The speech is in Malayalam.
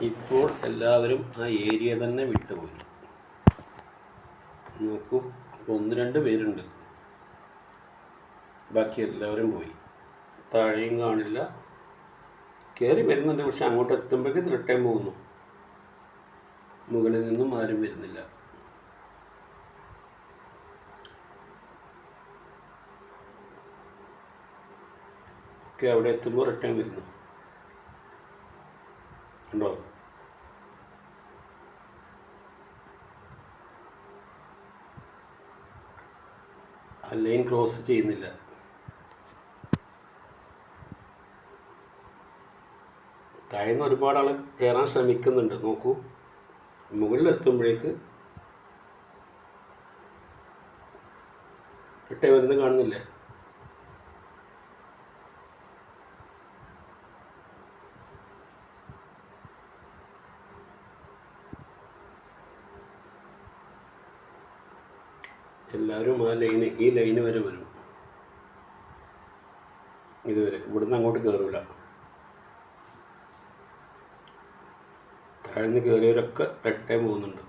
ഇപ്പോൾ എല്ലാവരും ആ ഏരിയ തന്നെ വിട്ടുപോയി. നോക്കൂ, 1-2 പേരുണ്ട്, ബാക്കി എല്ലാവരും പോയി. താഴെയും കാണില്ല. കയറി വരുന്നുണ്ട്, പക്ഷെ അങ്ങോട്ട് എത്തുമ്പോഴേക്ക് റിട്ടേൺ പോകുന്നു. മുകളിൽ നിന്നും ആരും വരുന്നില്ല. ഒക്കെ അവിടെ എത്തുമ്പോൾ റിട്ടേൺ വരുന്നു. ഉണ്ടോ? ആ ലൈൻ ക്രോസ് ചെയ്യുന്നില്ല. താഴ്ന്ന് ഒരുപാട് ആൾ കയറാൻ ശ്രമിക്കുന്നുണ്ട്. നോക്കൂ, മുകളിലെത്തുമ്പോഴേക്ക് റിട്ടേൺ വരുന്നത് കാണുന്നില്ലേ? എല്ലാവരും ആ ലൈന്, ഈ ലൈന് വരെ വരും. ഇതുവരെ ഇവിടുന്ന് അങ്ങോട്ട് കയറില്ല. താഴ്ന്ന് കയറിയവരൊക്കെ റിട്ടേൺ പോകുന്നുണ്ട്.